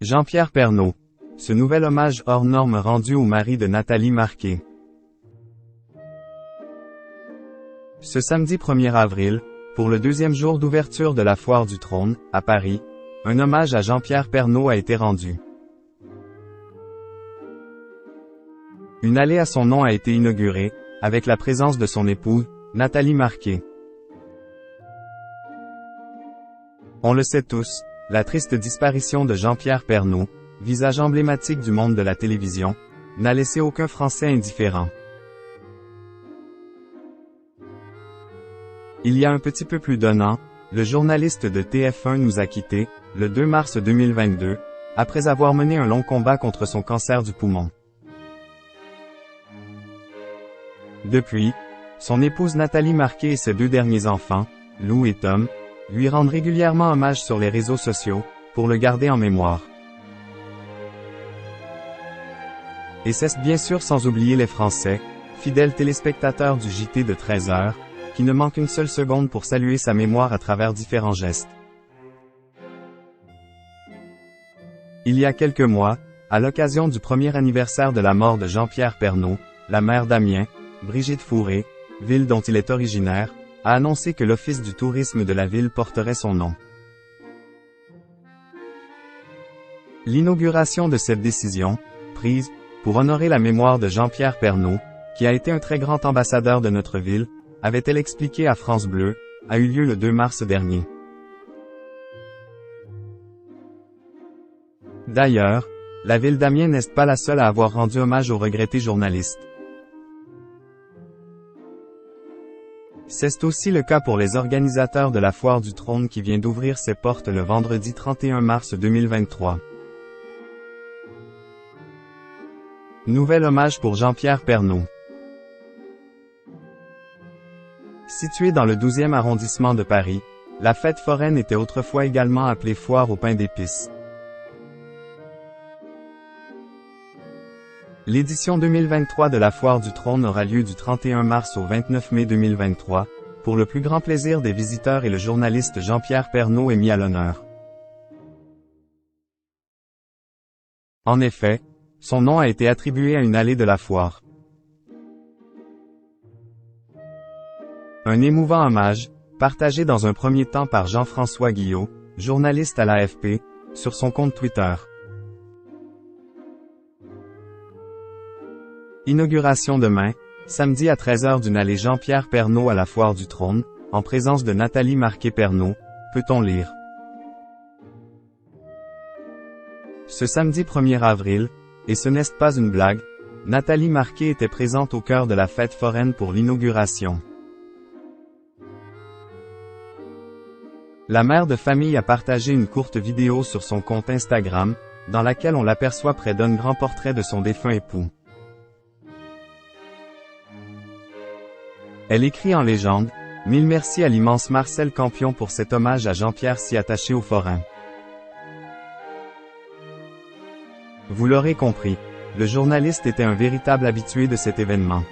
Jean-Pierre Pernaut. Ce nouvel hommage hors norme rendu au mari de Nathalie Marquet. Ce samedi 1er avril, pour le deuxième jour d'ouverture de la Foire du Trône, à Paris, un hommage à Jean-Pierre Pernaut a été rendu. Une allée à son nom a été inaugurée, avec la présence de son épouse, Nathalie Marquet. On le sait tous, la triste disparition de Jean-Pierre Pernaut, visage emblématique du monde de la télévision, n'a laissé aucun Français indifférent. Il y a un petit peu plus d'un an, le journaliste de TF1 nous a quittés, le 2 mars 2022, après avoir mené un long combat contre son cancer du poumon. Depuis, son épouse Nathalie Marquet et ses deux derniers enfants, Lou et Tom, lui rendent régulièrement hommage sur les réseaux sociaux, pour le garder en mémoire. Et c'est bien sûr sans oublier les Français, fidèles téléspectateurs du JT de 13h, qui ne manquent une seule seconde pour saluer sa mémoire à travers différents gestes. Il y a quelques mois, à l'occasion du premier anniversaire de la mort de Jean-Pierre Pernaut, la maire d'Amiens, Brigitte Fourré, ville dont il est originaire, a annoncé que l'Office du tourisme de la ville porterait son nom. L'inauguration de cette décision, prise pour honorer la mémoire de Jean-Pierre Pernaut, qui a été un très grand ambassadeur de notre ville, avait-elle expliqué à France Bleu, a eu lieu le 2 mars dernier. D'ailleurs, la ville d'Amiens n'est pas la seule à avoir rendu hommage au regretté journaliste. C'est aussi le cas pour les organisateurs de la Foire du Trône qui vient d'ouvrir ses portes le vendredi 31 mars 2023. Nouvel hommage pour Jean-Pierre Pernaut. Située dans le 12e arrondissement de Paris, la fête foraine était autrefois également appelée Foire au pain d'épices. L'édition 2023 de la Foire du Trône aura lieu du 31 mars au 29 mai 2023, pour le plus grand plaisir des visiteurs et le journaliste Jean-Pierre Pernaut est mis à l'honneur. En effet, son nom a été attribué à une allée de la foire. Un émouvant hommage, partagé dans un premier temps par Jean-François Guillot, journaliste à l'AFP, sur son compte Twitter. Inauguration demain, samedi à 13h d'une allée Jean-Pierre Pernaut à la Foire du Trône, en présence de Nathalie Marquet-Pernaut, peut-on lire. Ce samedi 1er avril, et ce n'est pas une blague, Nathalie Marquet était présente au cœur de la fête foraine pour l'inauguration. La mère de famille a partagé une courte vidéo sur son compte Instagram, dans laquelle on l'aperçoit près d'un grand portrait de son défunt époux. Elle écrit en légende, « Mille merci à l'immense Marcel Campion pour cet hommage à Jean-Pierre si attaché aux forains. » Vous l'aurez compris, le journaliste était un véritable habitué de cet événement.